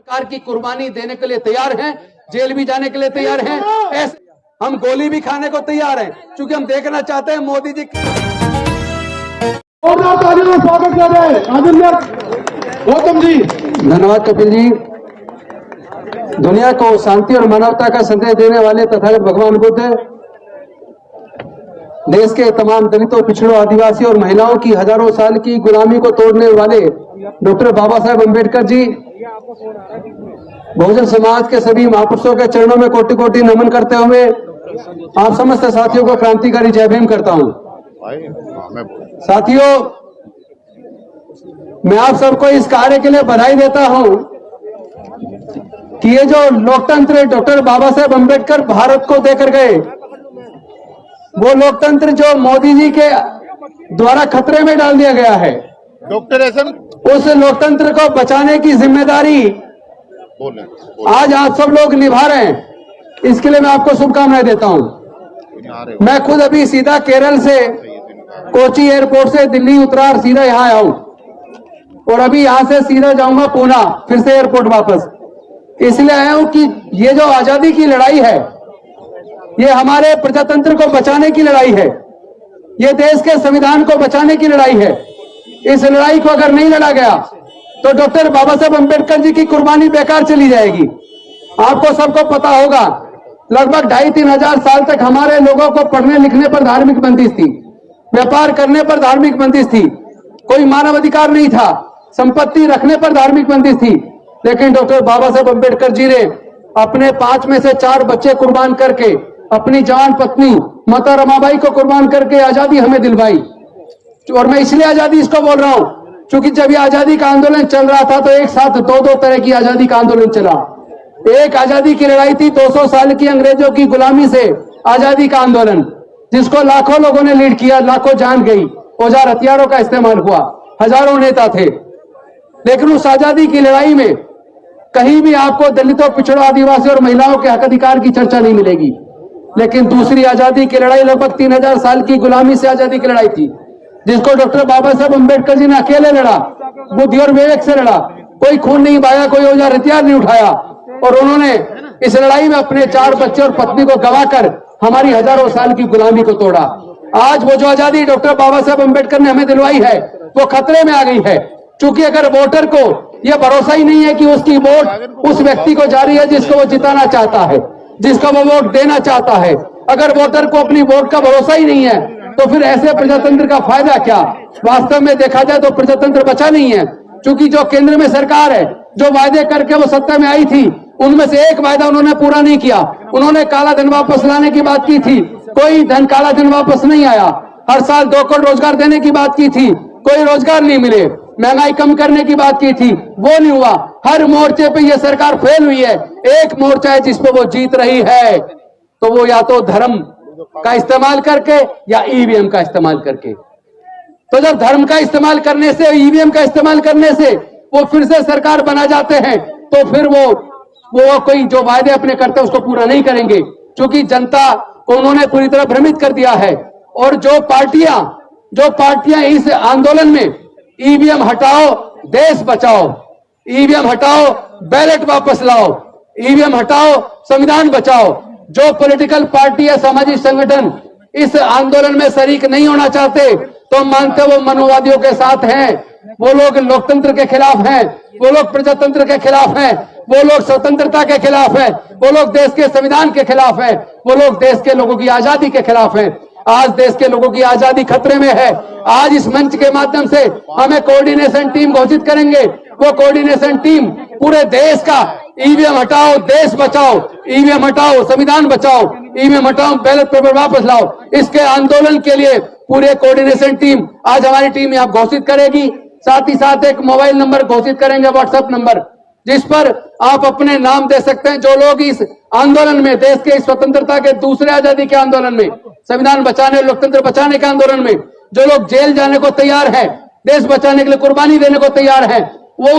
सरकार की कुर्बानी देने के लिए तैयार हैं, जेल भी जाने के लिए तैयार हैं, ऐसे हम गोली भी खाने को तैयार हैं, क्योंकि हम देखना चाहते हैं मोदी जी स्वागत कर रहे हैं गौतम जी। धन्यवाद कपिल जी। दुनिया को शांति और मानवता का संदेश देने वाले तथागत भगवान बुद्ध देश के तमाम दलितों, पिछड़ों, आदिवासियों और महिलाओं की हजारों साल की गुलामी को तोड़ने वाले डॉक्टर बाबा साहेब अम्बेडकर जी, बहुजन समाज के सभी महापुरुषों के चरणों में कोटि कोटि नमन करते हुए आप समस्त साथियों को क्रांतिकारी जय भीम करता हूं। साथियों, मैं आप सबको इस कार्य के लिए बधाई देता हूं कि ये जो लोकतंत्र डॉक्टर बाबा साहेब अम्बेडकर भारत को देकर गए, वो लोकतंत्र जो मोदी जी के द्वारा खतरे में डाल दिया गया है, उस लोकतंत्र को बचाने की जिम्मेदारी आज आप सब लोग निभा रहे हैं। इसके लिए मैं आपको शुभकामनाएं देता हूं। मैं खुद अभी सीधा केरल से कोची एयरपोर्ट से दिल्ली उतरा और सीधा यहां आया हूं, और अभी यहां से सीधा जाऊंगा पूना, फिर से एयरपोर्ट वापस। इसलिए आया हूं कि ये जो आजादी की लड़ाई है, ये हमारे प्रजातंत्र को बचाने की लड़ाई है, ये देश के संविधान को बचाने की लड़ाई है। इस लड़ाई को अगर नहीं लड़ा गया तो डॉक्टर बाबा साहब अम्बेडकर जी की कुर्बानी बेकार चली जाएगी। आपको सबको पता होगा, लगभग 2,500-3 हजार साल तक हमारे लोगों को पढ़ने लिखने पर धार्मिक बंदिश थी, व्यापार करने पर धार्मिक बंदिश थी, कोई मानव अधिकार नहीं था, संपत्ति रखने पर धार्मिक बंदिश थी। लेकिन डॉक्टर बाबा साहब अम्बेडकर जी ने अपने 5 में से 4 बच्चे कुर्बान करके, अपनी जवान पत्नी माता रमाबाई को कुर्बान करके आजादी हमें दिलवाई। और मैं इसलिए आजादी इसको बोल रहा हूं क्योंकि जब ये आजादी का आंदोलन चल रहा था तो एक साथ 2-2 तरह की आजादी का आंदोलन चला। एक आजादी की लड़ाई थी 200 साल की अंग्रेजों की गुलामी से आजादी का आंदोलन, जिसको लाखों लोगों ने लीड किया, लाखों जान गई, औजार हथियारों का इस्तेमाल हुआ, हजारों नेता थे। लेकिन उस आजादी की लड़ाई में कहीं भी आपको दलितों, पिछड़ों, आदिवासियों और महिलाओं के हक अधिकार की चर्चा नहीं मिलेगी। लेकिन दूसरी आजादी की लड़ाई लगभग 3,000 साल की गुलामी से आजादी की लड़ाई थी, जिसको डॉक्टर बाबा साहब अम्बेडकर जी ने अकेले लड़ा, बुद्धि और विवेक से लड़ा, कोई खून नहीं बहाया, कोई औजार हथियार नहीं उठाया, और उन्होंने इस लड़ाई में अपने 4 बच्चे और पत्नी को गवाकर हमारी हजारों साल की गुलामी को तोड़ा। आज वो जो आजादी डॉक्टर बाबा साहब अम्बेडकर ने हमें दिलवाई है, वो खतरे में आ गई है। क्योंकि अगर वोटर को यह भरोसा ही नहीं है कि उसकी वोट उस व्यक्ति को जा रही है जिसको वो जिताना चाहता है, जिसको वो वोट देना चाहता है, अगर वोटर को अपनी वोट का भरोसा ही नहीं है, तो फिर ऐसे प्रजातंत्र का फायदा क्या? वास्तव में देखा जाए तो प्रजातंत्र बचा नहीं है, क्योंकि जो केंद्र में सरकार है, जो वायदे करके वो सत्ता में आई थी, उनमें से एक वायदा उन्होंने पूरा नहीं किया। उन्होंने काला धन वापस लाने की बात की थी, कोई धन काला धन वापस नहीं आया। हर साल 2 करोड़ रोजगार देने की बात की थी, कोई रोजगार नहीं मिले। महंगाई कम करने की बात की थी, वो नहीं हुआ। हर मोर्चे पे ये सरकार फेल हुई है। एक मोर्चा है जिसपे वो जीत रही है, तो वो या तो धर्म का इस्तेमाल करके या ईवीएम का इस्तेमाल करके। तो जब धर्म का इस्तेमाल करने से, ईवीएम का इस्तेमाल करने से वो फिर से सरकार बना जाते हैं, तो फिर वो कोई जो वायदे अपने करते हैं उसको पूरा नहीं करेंगे, क्योंकि जनता को उन्होंने पूरी तरह भ्रमित कर दिया है। और जो पार्टियां इस आंदोलन में ईवीएम हटाओ देश बचाओ, ईवीएम हटाओ बैलेट वापस लाओ, ईवीएम हटाओ संविधान बचाओ, जो पॉलिटिकल पार्टी या सामाजिक संगठन इस आंदोलन में शरीक नहीं होना चाहते, तो हम मानते वो मनोवादियों के साथ हैं, वो लोग लोकतंत्र के खिलाफ हैं, वो लोग प्रजातंत्र के खिलाफ हैं, वो लोग स्वतंत्रता के खिलाफ हैं, वो लोग देश के संविधान के खिलाफ हैं, वो लोग देश के लोगों की आजादी के खिलाफ हैं। आज देश के लोगों की आजादी खतरे में है। आज इस मंच के माध्यम से हमें कोऑर्डिनेशन टीम घोषित करेंगे। वो कोऑर्डिनेशन टीम पूरे देश का ईवीएम हटाओ देश बचाओ, ईवीएम हटाओ संविधान बचाओ, ईवीएम हटाओ बैलेट पेपर वापस लाओ, इसके आंदोलन के लिए पूरे कोऑर्डिनेशन टीम आज हमारी टीम यहाँ घोषित करेगी। साथ ही साथ एक मोबाइल नंबर घोषित करेंगे, व्हाट्सएप नंबर, जिस पर आप अपने नाम दे सकते हैं। जो लोग इस आंदोलन में, देश के स्वतंत्रता के दूसरे आजादी के आंदोलन में, संविधान बचाने, लोकतंत्र बचाने के आंदोलन में जो लोग जेल जाने को तैयार है, देश बचाने के लिए कुर्बानी देने को तैयार है, वो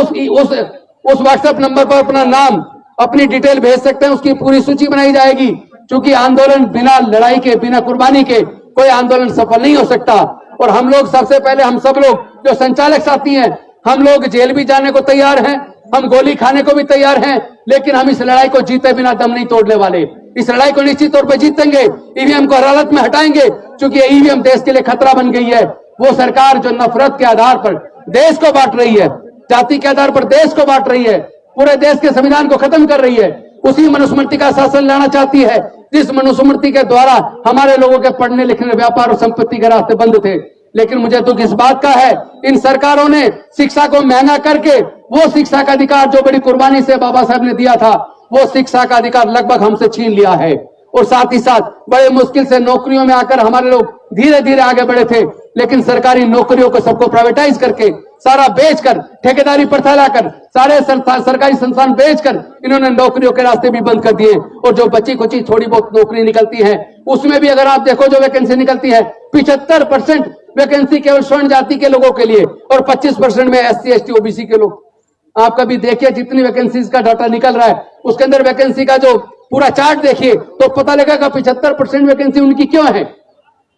उस व्हाट्सएप नंबर पर अपना नाम, अपनी डिटेल भेज सकते हैं। उसकी पूरी सूची बनाई जाएगी, क्योंकि आंदोलन बिना लड़ाई के, बिना कुर्बानी के कोई आंदोलन सफल नहीं हो सकता। और हम लोग सबसे पहले, हम सब लोग जो संचालक साथी हैं, हम लोग जेल भी जाने को तैयार हैं, हम गोली खाने को भी तैयार हैं, लेकिन हम इस लड़ाई को जीते बिना दम नहीं तोड़ने वाले। इस लड़ाई को निश्चित तौर पर जीतेंगे। ईवीएम को हर हालत में हटाएंगे, क्योंकि ईवीएम देश के लिए खतरा बन गई है। वो सरकार जो नफरत के आधार पर देश को बांट रही है, जाति के आधार पर देश को बांट रही है, पूरे देश के संविधान को खत्म कर रही है, उसी मनुस्मृति का शासन लाना चाहती है, जिस मनुस्मृति के द्वारा हमारे लोगों के पढ़ने लिखने, व्यापार और संपत्ति के रास्ते बंद थे। लेकिन मुझे दुख इस बात का है, इन सरकारों ने शिक्षा को महंगा करके वो शिक्षा का अधिकार जो बड़ी कुर्बानी से बाबा साहब ने दिया था, वो शिक्षा का अधिकार लगभग हमसे छीन लिया है। और साथ ही साथ बड़े मुश्किल से नौकरियों में आकर हमारे लोग धीरे धीरे आगे बढ़े थे, लेकिन सरकारी नौकरियों को सबको प्राइवेटाइज करके, सारा बेचकर, ठेकेदारी प्रथा लाकर, सारे सरकारी संस्थान बेचकर इन्होंने नौकरियों के रास्ते भी बंद कर दिए। और जो बची कुची थोड़ी बहुत नौकरी निकलती है, उसमें भी अगर आप देखो जो वैकेंसी निकलती है, 75% वैकेंसी केवल स्वर्ण जाति के लोगों के लिए और 25% में SC ST OBC के लोग। आप कभी देखिए जितनी वैकेंसीज का डाटा निकल रहा है, उसके अंदर वैकेंसी का जो पूरा चार्ट देखिए तो पता लगेगा 75% वैकेंसी उनकी क्यों है,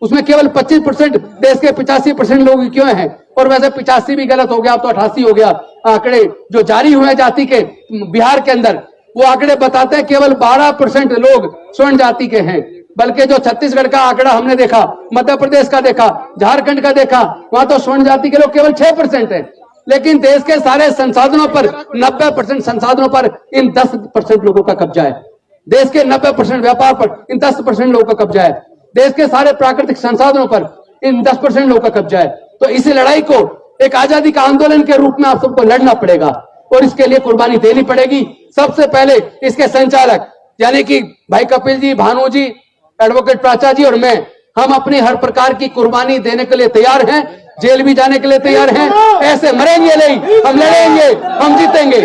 उसमें केवल 25% देश के 85% लोग क्यों हैं। और वैसे 85 भी गलत हो गया, अब तो 88 हो गया। आंकड़े जो जारी हुए जाति के बिहार के अंदर, वो आंकड़े बताते हैं केवल 12% लोग स्वर्ण जाति के हैं, बल्कि जो छत्तीसगढ़ का आंकड़ा हमने देखा, मध्य प्रदेश का देखा, झारखंड का देखा, वहां तो स्वर्ण जाति के लोग केवल 6% है। लेकिन देश के सारे संसाधनों पर 90% संसाधनों पर इन 10% लोगों का कब्जा है। देश के 90% व्यापार पर इन 10% लोगों का कब्जा है। देश के सारे प्राकृतिक संसाधनों पर इन 10% लोगों का कब्जा है। तो इस लड़ाई को एक आजादी का आंदोलन के रूप में आप सबको लड़ना पड़ेगा और इसके लिए कुर्बानी देनी पड़ेगी। सबसे पहले इसके संचालक यानी कि भाई कपिल जी, भानु जी, एडवोकेट प्राचा जी और मैं, हम अपनी हर प्रकार की कुर्बानी देने के लिए तैयार हैं, जेल भी जाने के लिए तैयार हैं। ऐसे मरेंगे नहीं, हम लड़ेंगे, हम जीतेंगे।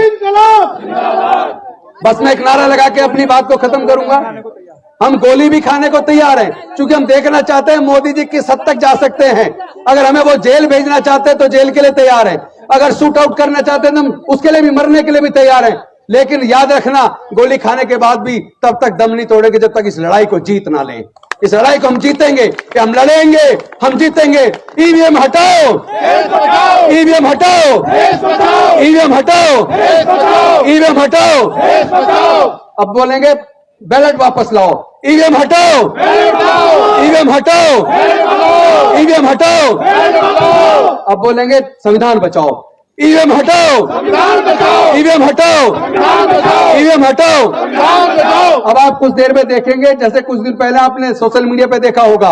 बस मैं एक नारा लगा के अपनी बात को खत्म करूंगा। हम गोली भी खाने को तैयार हैं, क्योंकि हम देखना चाहते हैं मोदी जी किस हद तक जा सकते हैं। अगर हमें वो जेल भेजना चाहते हैं तो जेल के लिए तैयार हैं, अगर शूट आउट करना चाहते हैं तो हम उसके लिए भी, मरने के लिए भी तैयार हैं। लेकिन याद रखना, गोली खाने के बाद भी तब तक दम नहीं तोड़ेंगे जब तक इस लड़ाई को जीत ना लें। इस लड़ाई को हम जीतेंगे कि हम लड़ेंगे, हम जीतेंगे। ईवीएम हटाओ, ईवीएम हटाओ, ईवीएम हटाओ, ईवीएम हटाओ। अब बोलेंगे बैलेट वापस लाओ, ईवीएम हटाओ, ईवीएम हटाओ, ईवीएम हटाओ। अब बोलेंगे संविधान बचाओ, ईवीएम हटाओ, ईवीएम हटाओ, ईवीएम हटाओ। अब आप कुछ देर में देखेंगे, जैसे कुछ दिन पहले आपने सोशल मीडिया पे देखा होगा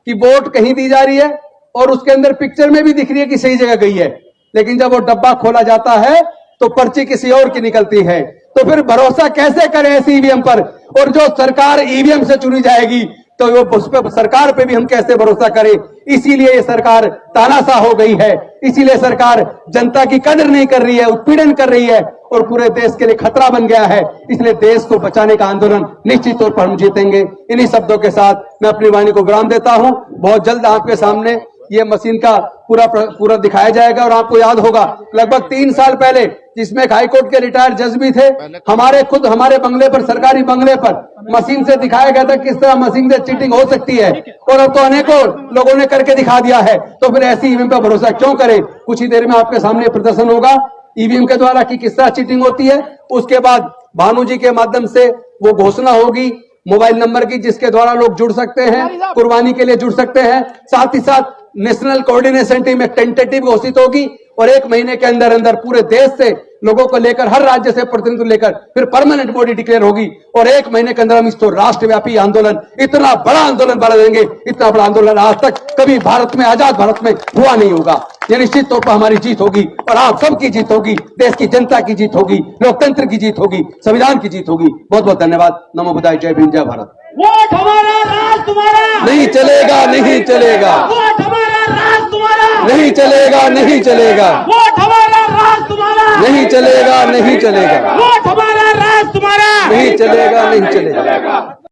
कि वोट कहीं दी जा रही है और उसके अंदर पिक्चर में भी दिख रही है कि सही जगह गई है, लेकिन जब वो डब्बा खोला जाता है तो पर्ची किसी और की निकलती है। तो फिर भरोसा कैसे करें ऐसी ईवीएम पर? और जो सरकार ईवीएम से चुनी जाएगी तो वो उस पर सरकार पे भी हम कैसे भरोसा करें? इसीलिए ये सरकार तानाशाह हो गई है, इसीलिए सरकार जनता की कदर नहीं कर रही है, उत्पीड़न कर रही है और पूरे देश के लिए खतरा बन गया है। इसलिए देश को बचाने का आंदोलन निश्चित तौर पर हम जीतेंगे। इन्हीं शब्दों के साथ मैं अपनी वाणी को विराम देता हूं। बहुत जल्द आपके सामने ये मशीन का पूरा दिखाया जाएगा। और आपको याद होगा लगभग 3 साल पहले, जिसमें हाईकोर्ट के रिटायर्ड जज भी थे, हमारे बंगले पर, सरकारी बंगले पर मशीन से दिखाया गया था किस तरह मशीन से चीटिंग हो सकती है। और अब तो अनेकों लोगों ने करके दिखा दिया है। तो फिर ऐसी ईवीएम पर भरोसा क्यों करें? कुछ ही देर में आपके सामने प्रदर्शन होगा ईवीएम के द्वारा कि किस तरह चीटिंग होती है। उसके बाद भानु जी के माध्यम से वो घोषणा होगी मोबाइल नंबर की, जिसके द्वारा लोग जुड़ सकते हैं, कुर्बानी के लिए जुड़ सकते हैं। साथ ही साथ नेशनल कोऑर्डिनेशन टीम एक टेंटेटिव घोषित होगी और 1 महीने के अंदर अंदर पूरे देश से लोगों को लेकर, हर राज्य से प्रतिनिधित्व लेकर फिर परमानेंट बॉडी डिक्लेयर होगी और 1 महीने के अंदर हम इसको राष्ट्रव्यापी आंदोलन, इतना बड़ा आंदोलन बना देंगे। इतना बड़ा आंदोलन आज तक कभी भारत में, आजाद भारत में हुआ नहीं होगा। ये निश्चित तौर पर हमारी जीत होगी और आप सबकी जीत होगी, देश की जनता की जीत होगी, लोकतंत्र की जीत होगी, संविधान की जीत होगी। बहुत बहुत धन्यवाद। नमो बुद्धाय। जय भीम, जय भारत। वोट हमारा, राज तुम्हारा। नहीं चलेगा, नहीं चलेगा। वोट हमारा, राज तुम्हारा। नहीं चलेगा, नहीं चलेगा। वोट हमारा, राज तुम्हारा। नहीं चलेगा, नहीं चलेगा। वोट हमारा, राज तुम्हारा। नहीं चलेगा, नहीं चलेगा।